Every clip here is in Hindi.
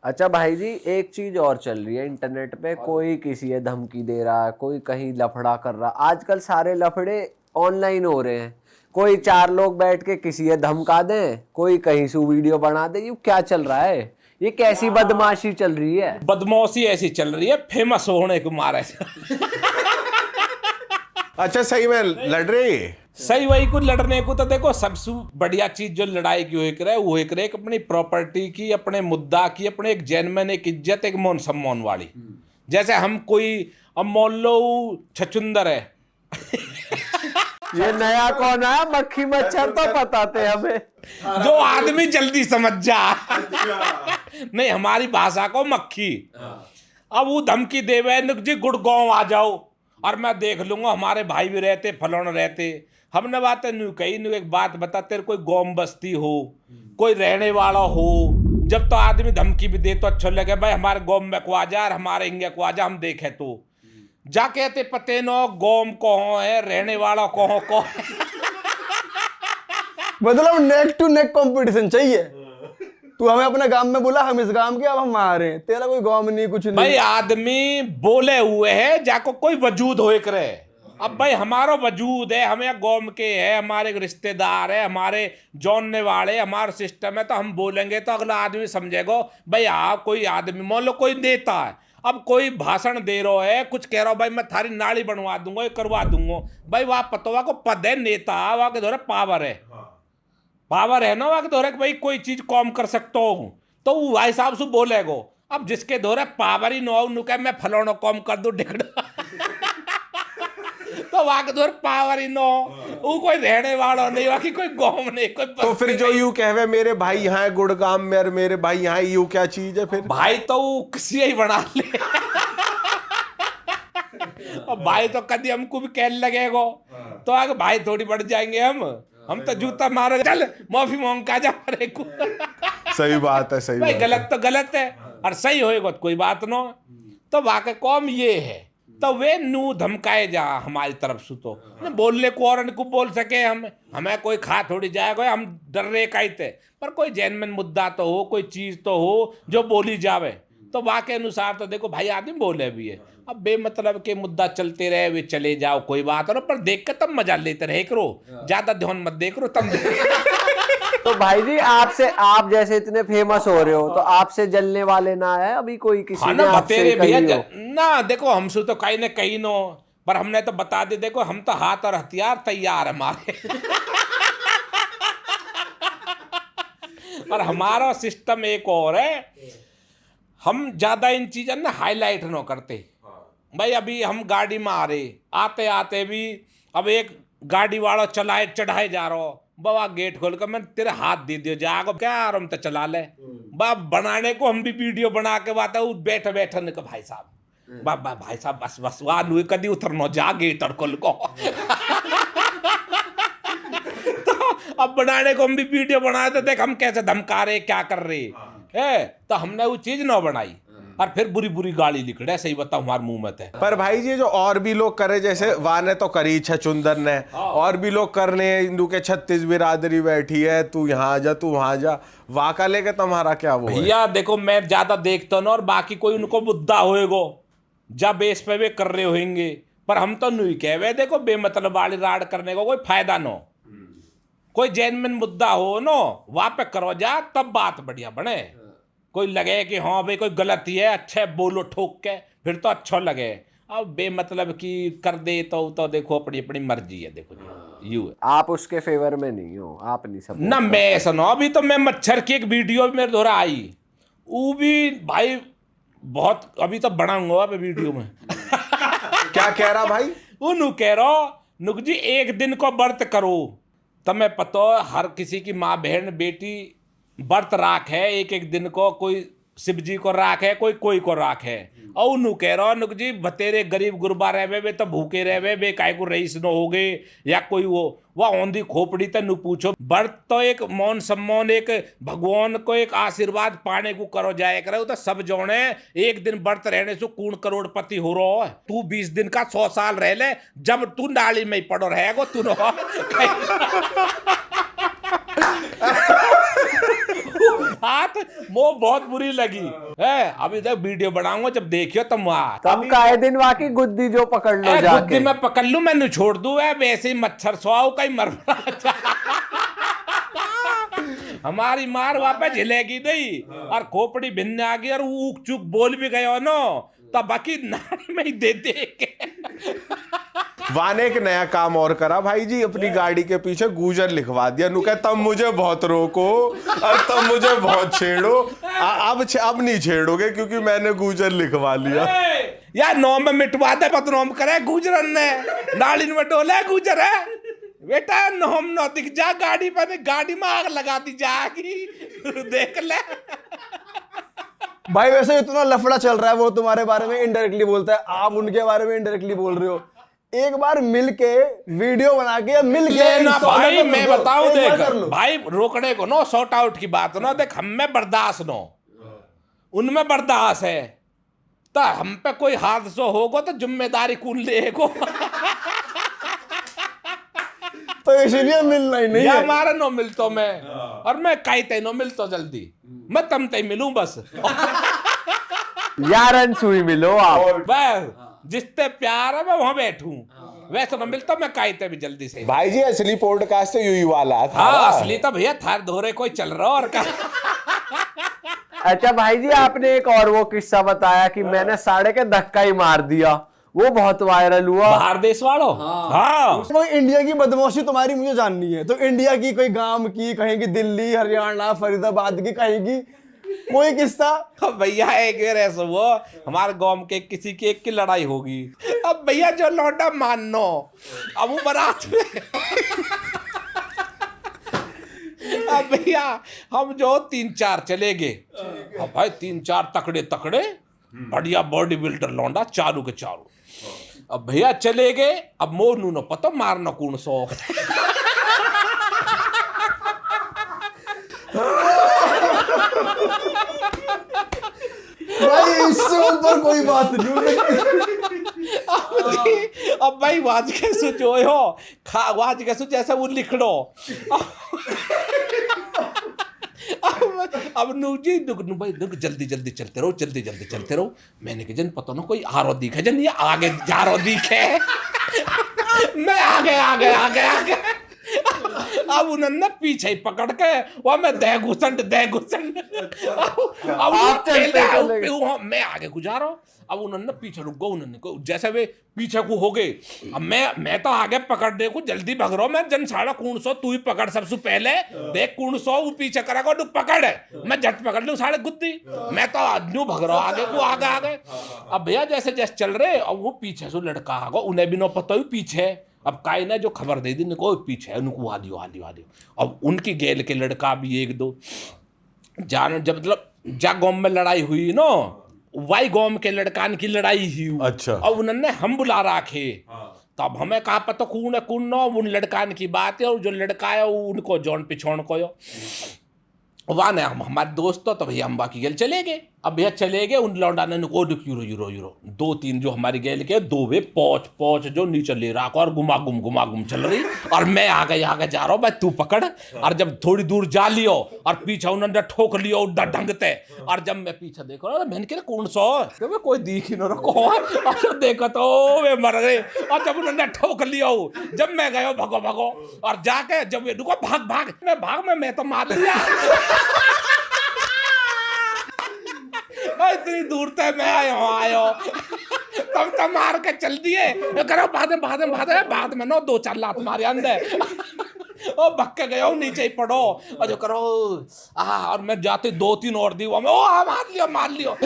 अच्छा भाई जी, एक चीज और चल रही है इंटरनेट पे, कोई किसी है धमकी दे रहा है, कोई कहीं लफड़ा कर रहा। आजकल सारे लफड़े ऑनलाइन हो रहे हैं। कोई चार लोग बैठ के किसी है धमका दें, कोई कहीं से वीडियो बना दे। ये क्या चल रहा है? ये कैसी बदमाशी चल रही है? बदमाशी ऐसी चल रही है फेमस होने के मारे अच्छा, सही में लड़ रही है? सही वही को लड़ने को तो देखो, सबसे बढ़िया चीज जो लड़ाई की हो करे वो एक एक अपनी प्रॉपर्टी की, अपने मुद्दा की, अपने एक जेन्युइन एक इज्जत, एक मान सम्मान वाली। जैसे हम कोई, अब मान लो छछुंदर है ये नया कौन है? मक्खी मच्छर तो पता थे हमें, जो आदमी जल्दी समझ जा नहीं हमारी भाषा को मक्खी। अब वो धमकी देवे जी गुड़गांव आ जाओ और मैं देख लूंगा, हमारे भाई भी रहते फलौन रहते। हमने बात न्यू कही, न्यू एक बात बता, तेरे कोई गांव बस्ती हो, कोई रहने वाला हो, जब तो आदमी धमकी भी दे तो अच्छा लगे, भाई हमारे गांव में को आ जा, हमारे इंगे को आ जा, हम देखे तो जा कहते पते नो गांव कौन है, रहने वाला कौन को मतलब नेक टू नेक कंपटीशन चाहिए। तू हमें अपने गांव में बोला, हम इस गांव के, अब हम आ रहे हैं, तेरा कोई गांव नहीं कुछ नहीं। भाई आदमी बोले हुए है जाको कोई वजूद हो करे। अब भाई हमारा वजूद है, हमें गांव के है, हमारे रिश्तेदार है, हमारे जानने वाले, हमारा सिस्टम है, तो हम बोलेंगे तो अगला आदमी समझेगा भाई हाँ कोई आदमी। मान लो कोई नेता है, अब कोई भाषण दे रहा है, कुछ कह रहा हो, भाई मैं थारी नाली बनवा दूंगा, ये करवा दूंगा, भाई वहां पतवा को पद है, नेता वहां के द्वारा पावर है, पावर है ना वहां के द्वारा, भाई कोई चीज कॉम कर सकता हूँ, तो वो भाई साहब से बोलेगो। अब जिसके द्वारा पावर ही नो नु मैं फलाना कॉम कर दूं डिगड़ा तो वहां के द्वारा पावर ही नो, वो कोई रहने वाला नहीं, वहां कोई गांव नहीं, कोई तो फिर जो यूं कहवे मेरे भाई यहाँ है गुड़गांव में और मेरे भाई यहाँ, यूं क्या चीज है फिर? भाई तो वो किसी ही बना ले और भाई तो कभी हमको भी कहने लगेगो तो आगे भाई थोड़ी बढ़ जाएंगे हम तो जूता मारो, चल माफी मांग का जा मारे को सही बात है, सही भाई बात गलत तो गलत है और सही होएगा तो कोई बात नो। तो वाकई कौम ये है, तो वे नू धमकाए जा हमारी तरफ से, तो न बोलने को और को बोल सके हम, हमें कोई खा थोड़ी जाएगा, हम डर रहे कहीं थे, पर कोई जेन्युइन मुद्दा तो हो, कोई चीज तो हो जो बोली जावे, तो वाकई अनुसार तो देखो भाई आदमी बोले भी है। अब बेमतलब के मुद्दा चलते रहे वे चले जाओ, कोई बात हो, पर देख के तब मजा लेते रहे करो, ज्यादा ध्यान मत देख रो तब तो भाई जी आपसे, आप जैसे इतने फेमस हो रहे हो, तो आपसे जलने वाले ना है अभी कोई किसी ने आपसे कही हो? ना देखो हमसे तो कहीं न कहीं नो, पर हमने तो बता दे, देखो हम तो हाथ और हथियार तैयार है हमारे और हमारा सिस्टम एक और है, हम ज्यादा इन चीजों ना हाईलाइट न करते। भाई अभी हम गाड़ी में आ रहे, आते आते भी अब एक गाड़ी वाला चलाए चढ़ाए जा रहा हो, बाबा गेट खोल कर मैं तेरे हाथ दे दियो जागो क्या आराम तो चला ले, बाप बनाने को हम भी वीडियो बना के बात बैठे बैठे ने भाई साहब बाबा भाई साहब बस बस वहां नु कदी उतरनो जा गेट और खोल को तो अब बनाने को हम भी वीडियो बनाए तो देख हम कैसे धमका रहे क्या कर रहे है, तो हमने वो चीज ना बनाई और फिर बुरी बुरी गाली लिख रहे, सही बताओ हमारे मुंह में थे। पर भाई जी जो और भी लोग करे, जैसे वाह ने तो करी छछुंदर ने, और भी लोग करने, हिंदू के 36 बिरादरी बैठी है, तू यहाँ आ जा तू वहां जा, वाह का लेके तुम्हारा क्या वो है? भैया देखो मैं ज्यादा देखता ना, और बाकी कोई उनको मुद्दा होएगो जब बेस पे वे कर रहे होंगे, पर हम तो नहीं कहे देखो बेमतलब वाली राड करने को कोई फायदा नो, कोई जेन्युइन मुद्दा हो नो वहां पे करो जा, तब बात बढ़िया बने, कोई लगे कि हाँ भाई कोई गलती है अच्छे बोलो ठोक के, फिर तो अच्छा लगे। अब बेमतलब की कर दे तो देखो अपनी अपनी मर्जी है, देखो जी यू है। आप उसके फेवर में नहीं हो, आप नहीं सब ना मैं सुनो, अभी तो मैं मच्छर की एक वीडियो मेरे द्वारा आई, वो भी भाई बहुत अभी तो बनाऊंगा वीडियो में क्या कह रहा भाई? वो नु कह रहा नुक जी एक दिन को व्रत करो, तुम्हें पता हर किसी की माँ बहन बेटी व्रत राख है, एक एक दिन को कोई शिव जी को राख है, कोई कोई को राख है, और नु कह रहा नुक जी बतेरे गरीब गुरबा रहे वे तो भूखे रहे वे काय को रईस न हो गए या कोई वो वह औंधी खोपड़ी तो नु पूछो, व्रत तो एक मौन सम्मान, एक भगवान को एक आशीर्वाद पाने को करो जाए करे, तो सब जोड़े एक दिन व्रत रहने से कूण करोड़पति हो रहा है, तू 20 दिन का 100 साल रह ले, जब तू नाली में ही पड़ो रहेगो तू बात वो बहुत बुरी लगी है। अभी तक वीडियो बनाऊंगा, जब देखियो तुम वहां तुम काहे दिन वाकी गुद्दी जो पकड़ लो गुद्दी जाके। मैं पकड़ लूं, मैंने छोड़ दूं है वैसे ही मच्छर स्वाओ कहीं मर हमारी मार वापस झिलेगी नहीं और खोपड़ी भिन्न आ गई और ऊक चूक बोल भी गयो ना तब बाकी नाड़ी में ही दे दे के। वाने एक नया काम और करा भाई जी, अपनी गाड़ी के पीछे गूजर लिखवा दिया। नु कह तब मुझे बहुत रोको और तब मुझे बहुत छेड़ो, अब नहीं छेड़ोगे क्योंकि मैंने गूजर लिखवा लिया। यार नौ में मिटवा दे बदनाम करे गुजरन ने, नाली में डोले गुजर है बेटा, नोम न दिख जा गाड़ी पर, गाड़ी में आग लगा दी जाएगी देख ले। भाई वैसे इतना लफड़ा चल रहा है, वो तुम्हारे बारे में इनडायरेक्टली बोलता है, आप उनके बारे में इनडायरेक्टली बोल रहे हो। एक बार मिलके वीडियो बना के मिल गए ना भाई, मैं बताऊं देख कर लो। भाई रोकने को नो शॉर्ट आउट की बात ना देख, हम में बर्दाश्त नो उनमें बर्दाश्त है, तो हम पे कोई हादसा होगा तो जिम्मेदारी कौन लेगो। तो इसीलिए मिलना ही नहीं या है। हमारा नो मिलतो मैं, और मैं कहीं ते नो मिलतो जल्दी, मैं तम ते मिलूं बस। यार अनसुई मिलो आप। बस जिससे प्यार है मैं वहां बैठूं, वैसे न मिलता मैं कहीं ते भी जल्दी से। भाई जी असली पॉडकास्ट तो यही वाला था। हाँ असली तो भैया थार धोरे कोई चल रहा और का। अच्छा भाई जी, आपने एक और वो किस्सा बताया कि मैंने साड़े के धक्का ही मार दिया, वो बहुत वायरल हुआ। बाहर देश वालों हाँ तो इंडिया की बदमाशी तुम्हारी मुझे जाननी है, तो इंडिया की कोई गांव की, कहीं की दिल्ली हरियाणा फरीदाबाद की, कहीं की कोई किस्सा। अब भैया एक बार ऐसा हुआ हमारे गांव के किसी की एक की लड़ाई होगी, अब भैया जो लौटा मानो अब वो बारात में अब भैया हम जो 3-4 चले गए, अब भाई 3-4 तकड़े तकड़े बढ़िया बॉडी बिल्डर लौंडा चारू के चारू। अब भैया चले गए, अब मोनू न पता मारना कौन सो। भाई इससे ऊपर कोई बात नहीं। अब भाई वाज के सोचो हो खा वाज के सोच ऐसा वो लिख लो। अब नूजी दुख नु भाई दुख जल्दी जल्दी चलते रहो, जल्दी जल्दी चलते रहो। मैंने कहा जन पता ना कोई आ रो दिखे, जन ये आगे जा रो दिखे। मैं आगे अब उन्होंने पीछे ही पकड़ के वो मैं दे घुसंड अब आप चलते चले मैं आगे गुजारा, अब उन्होंने पीछे रुक गो, उन्होंने जैसे वे पीछे को हो गए, अब मैं तो आगे पकड़ने को जल्दी भग रहा हूं, मैं जन साड़ा कौन सो तू ही पकड़ सबसे पहले देख कौन सो वो पीछे करेगा तू पकड़, मैं झट पकड़ लूं साढ़े गुद्दी, मैं तो न्यू भग रहा हूं आगे को आगे। अब भैया जैसे जैसे चल रहे अब वो पीछे से लड़का आ गया, उन्हें भी ना पता ही पीछे। अब काई ने जो खबर दे दी को पीछे उनको आ दियो। अब उनकी गेल के लड़का भी एक दो जान, जब मतलब जा गांव में लड़ाई हुई ना वाई गांव के लड़कान की लड़ाई ही। अच्छा। और उन्होंने हम बुला रखे, तब हमें कहा पता कौन है कौन ना, उन लड़कान की बात है, और जो लड़का है उनको जौन पिछोड़ को वहाँ ने हमारे दोस्त तो भैया हम बाकी गेल चले गए। अब भैया चले गए, उन लौंडा ने यूरो 2-3 जो हमारी गेल के दो वे पौच जो नीचे ले रहा और घुमा घुम चल रही, और मैं आगे जा रहा हूँ भाई तू पकड़। और जब थोड़ी दूर जा लियो और पीछे उन्होंने ठोक लियो उधर ढंगते, और जब मैं पीछे देख रहा मैंने कहा कौन सो कोई दिख ही न रखो, और देखो तो वे मर गए। और जब उन्होंने ठोक लियो जब मैं गयो भगो और जाके जब वे रुको भाग मैं तो मार लिया। इतनी दूर तक मैं आयो तब मार के चल दिए, करो बाद में नो 2-4 लात मारे अंदर। ओ भक्के गयो नीचे ही पड़ो और जो करो और मैं जाते 2-3 और दी वो मार लियो।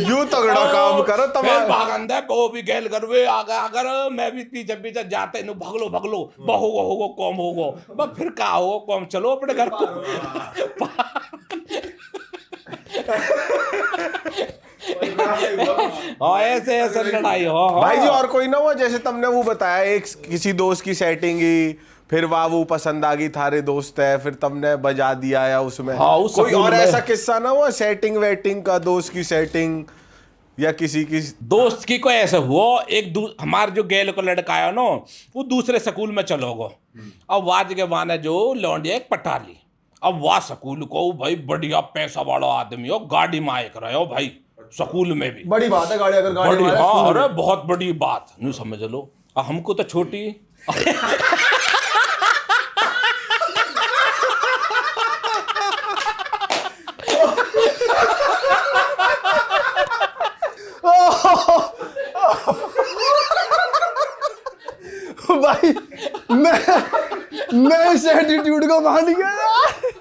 यूं तगड़ा काम करो तब भाग अंदर वो भी गैल करवे अगर मैं भी पीछे जाते नु भगलो बहुगो कम होगो बस फिर का हो कम चलो अपने घर को। ऐसे लड़ाई हो भाई जी। और कोई ना हुआ जैसे तुमने वो बताया एक किसी दोस्त की सेटिंग ही, फिर वो पसंद आ गई थारे दोस्त है, फिर तुमने बजा दिया या उसमें कोई और ऐसा किस्सा ना हुआ सेटिंग वेटिंग का, दोस्त की सेटिंग या किसी की दोस्त की कोई ऐसा हुआ। एक हमारे जो गेल को लड़का है ना वो दूसरे स्कूल में चलो गो, अब वाज के वाने जो लौंडिया एक पटाली, अब वाह स्कूल को भाई बढ़िया पैसा वाला आदमी हो, गाड़ी में आए रहे हो भाई स्कूल में भी। बड़ी बात है गाड़ी, अगर गाड़ी बड़ी, में आए हाँ स्कूल में। अरे बहुत बड़ी बात नहीं समझ लो। हमको तो छोटी भाई मैं इस एटीट्यूड को मान गया यार।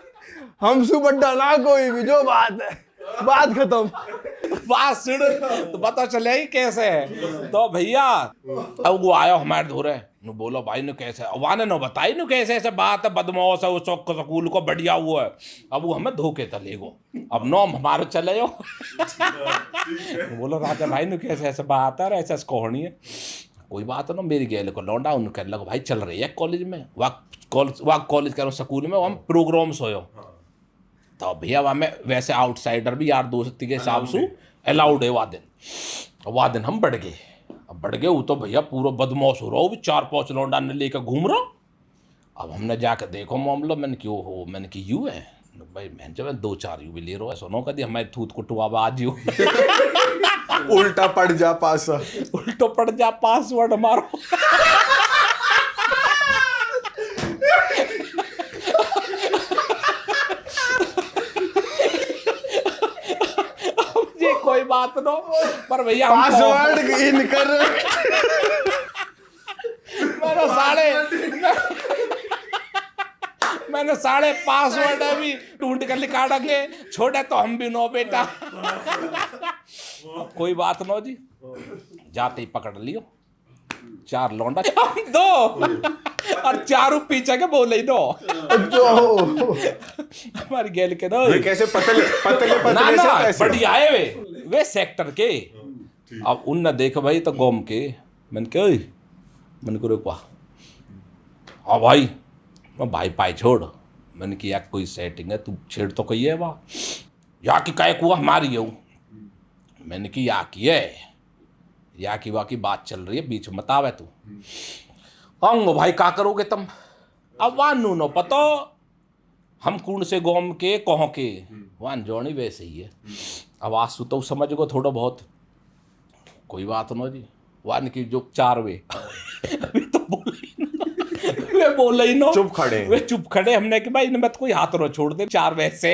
हम सुपर डाला कोई भी, जो बात है बात खत्म। बात सुन तो पता चले ही कैसे है। तो भैया अब वो आया हमारे धोरे नु बोलो भाई नु कैसे, वाने नो बताई नु कैसे ऐसे बात है, बदमाश है वो स्कूल को बढ़िया हुआ है। अब वो हमें धोखे तले गो, अब नॉम हमारे चले हो बोलो राजा भाई नु कैसे ऐसे बात है, ऐसे कहानी है। कोई बात ना, मेरी गेल को लौंडा उन कह लगा भाई चल रही है कॉलेज में, वाक कॉलेज कह स्कूल में हम प्रोग्राम्स हो। तो भैया वहाँ में वैसे आउटसाइडर भी यार दोस्ती के हिसाब से अलाउड है। वह दिन हम बढ़ गए। अब बढ़ गए वो तो भैया पूरा बदमाश हो रहा हो भी, 4-5 लौंडा ने लेकर घूम रहा। अब हमने जाकर देखो मामला, मैंने क्यों हो, मैंने कि यू है भाई, मैं जब 2-4 यू भी ले रहा है सुनो कदी हमारे थूत कुटवा आज यू उल्टा पड़ जा पासा, उल्टो पड़ जा पासवर्ड मारो जी कोई बात नो, पर भैया पासवर्ड इन कर मैंने साढ़े पासवर्ड अभी ढूंढ कर निकालेंगे, छोड़े तो हम भी नो बेटा कोई बात नो जी। जाते ही पकड़ लियो 4 लौंडा, हम 2 और 4 पीछे के बोले ही 2 हमारी गेल के दो। ये कैसे पतले पतले ना पतले से ना कैसे? बढ़िया है वे सेक्टर के। अब उन देखो भाई तो गोम के मैंने को रुकवा, हाँ भाई मैं भाई पाई छोड़, मैंने कि यार कोई सेटिंग है तू छेड़ तो कही है वाह या कि काय कुआ हमारी है। मैंने कि या की है या की वाह की बात चल रही है, बीच में बतावे तू आऊंगो भाई का करोगे तुम। अब वानू नो पतो हम कौन से गोम के कहों के वान जोनी वैसे ही है। अब आंसू तो समझ गो थोड़ा बहुत, कोई बात नो जी। वान की जो 4 वे अभी तो वे बोले ही नो, चुप खड़े वे चुप खड़े। हमने कि भाई मत कोई हाथ रो छोड़ दे 4 वैसे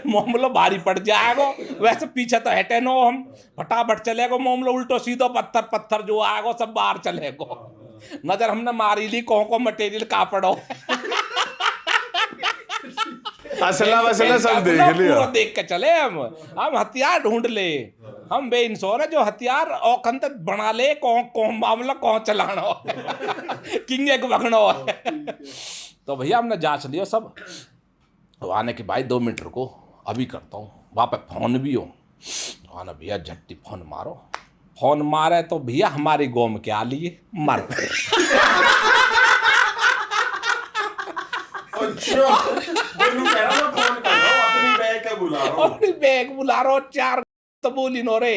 मामलो भारी पड़ जाएगा। वैसे पीछे तो हटे नो, हम फटाफट चलेगो मामलो उल्टो सीधो पत्थर जो आएगो सब बाहर चलेगो। नजर हमने मारी ली को मटेरियल का पड़ो असला वसला सब देख लिया, पूरा देख के चले। हम हथियार ढूंढ ले, हम बेइंसोर है जो हथियार औखन तक बना ले कौन मामला कौन चलाना किंग एक भगनो तो भैया हमने जांच लिया सब। तो आने के भाई 2 मिनट रुको अभी करता हूँ, वहाँ पे फोन भी हो आना भैया झट्टी फोन मारो। फोन मारे तो भैया हमारी गोम के आ लिए मर अपनी बैग बुला रहा 4 तो बोली नो रे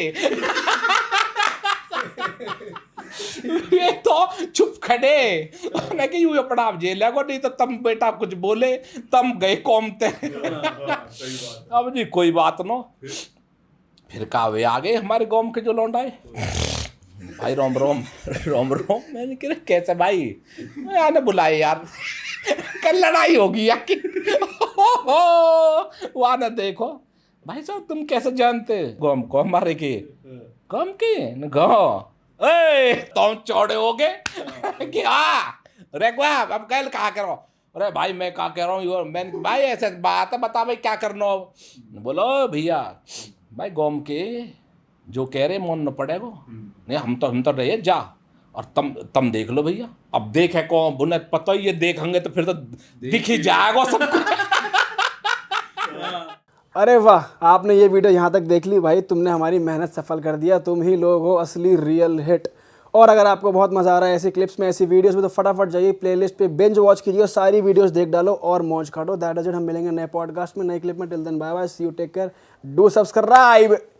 ये तो चुप खड़े मैं कि यूं पड़ा जेल है को, नहीं तो तुम बेटा कुछ बोले तुम गए कौमते अब जी कोई बात नो। फिर कावे आ गए हमारे गांव के जो लौंडाए, भाई रोम रोम रोम रोम। मैंने कहा कैसे भाई, मैंने बुलाए यार कल लड़ाई होगी या कि वहाँ ना देखो भाई साहब तुम कैसे जानते गांव को हमारे के गांव के गाँव तुम चौड़े हो गए कि हाँ रे अब कल कहा करो। अरे भाई मैं क्या कह रहा हूँ, मैंने भाई ऐसे बात है बता भाई क्या करना हो। बोलो भैया भाई गांव के जो कह रहे मन न पड़ेगा नहीं, हम तो रहे जा और तम देख लो भैया। अब देखे कौन बुने पता ही ये देखेंगे तो फिर तो दिख ही जाएगा सब कुछ अरे वाह, आपने ये वीडियो यहाँ तक देख ली भाई, तुमने हमारी मेहनत सफल कर दिया। तुम ही लोग हो असली रियल हिट। और अगर आपको बहुत मजा आ रहा है ऐसी क्लिप्स में, ऐसी वीडियोस में, तो फटाफट जाइए प्लेलिस्ट पे बिंज वॉच कीजिए, सारी वीडियोस देख डालो और मौज काटो। That is it. हम मिलेंगे नए पॉडकास्ट में नए क्लिप में। Till then bye bye, see you, take care, do subscribe.